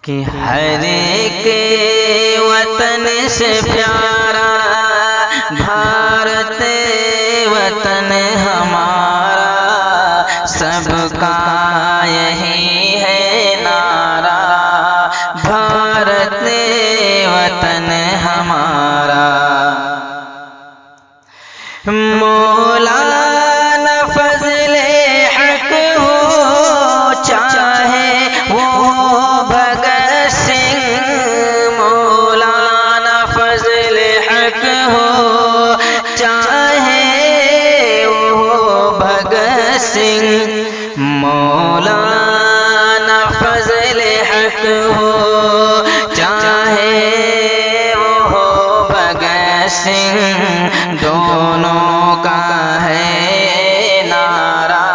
کہ ہر ایک وطن سے پیارا بھارت وطن ہمارا، سب کا یہی ہے نعرہ، بھارت وطن ہمارا۔ مولانا فضل حق ہو چاہے وہ بھگت سنگھ، مولانا فضل حق ہو چاہے وہ بھگت سنگھ، مولانا فضل حق ہو چاہے وہ بھگت سنگھ، دونوں کا ہے نعرہ،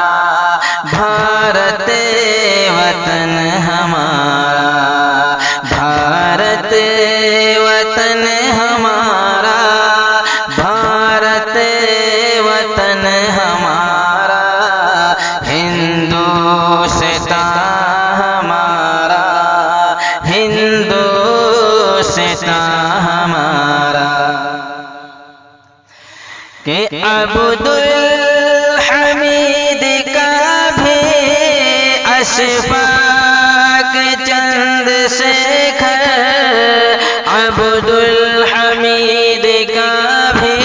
بھارت وطن ہمارا، بھارت وطن ہمارا، بھارت وطن ہمارا، ہندوستان ہمارا، ہندوستان ہمارا۔ کہ عبد الحمید کا بھی اشفاق چند شیخر، عبد الحمید کا بھی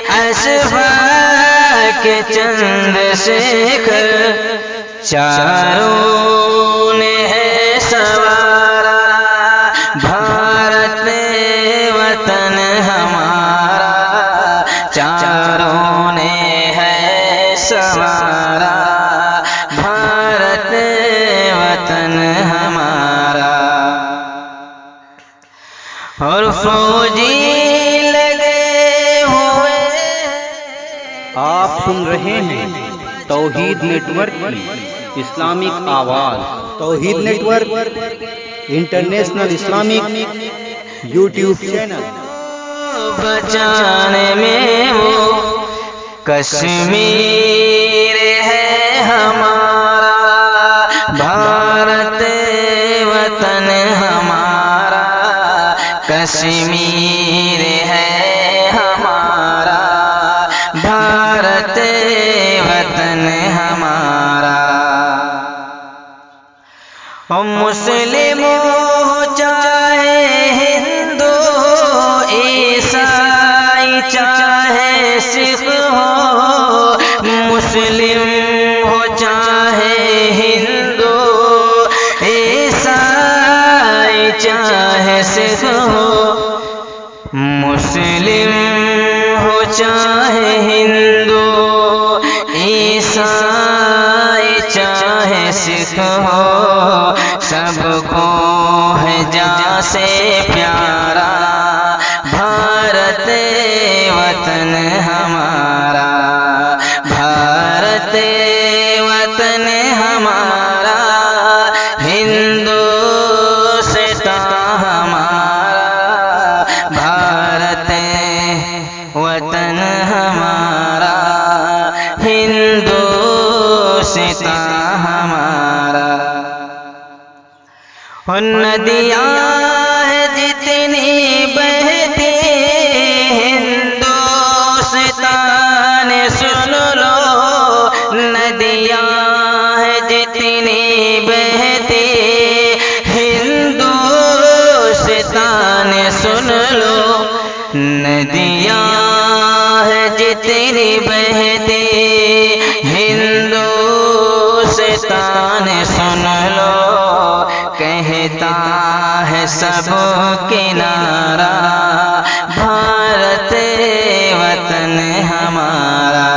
اشفاق چند شیخر، چاروں نے ہے سوارا، بھارت وطن ہمارا، چاروں نے ہے سوارا، بھارت وطن ہمارا۔ اور فوجی لگے ہوئے، آپ سن رہے ہیں توحید نیٹ ورک کی اسلامک آواز۔ Tawheed network international Islamic YouTube channel. بچانے میں وہ کشمیر ہے ہمارا، بھارت وطن ہمارا، کشمیر ہے ہمارا، بھارت وطن ہمارا۔ مسلم ہو چاہے ہندو، عیسائی چاہے سکھ ہو، مسلم ہو چاہے ہندو، عیسائی چاہے سکھ ہو، مسلم ہو چاہے ہندو، عیسائی چاہے سکھ ہو، سب کو ہے جان سے پیارا، بھارت وطن ہمارا، بھارت وطن ہمارا، ہندوستان ہمارا، بھارت وطن ہمارا، ہندوستان ہمارا۔ اور ندیاں ہیں جتنی بہتی ہندوستان سن لو، ندیاں ہیں جتنی بہتی ہندوستان سن لو، ندیاں ہیں جتنی بہتی ہندوستان سن لو، کہتا ہے سب کنارہ، بھارت وطن ہمارا۔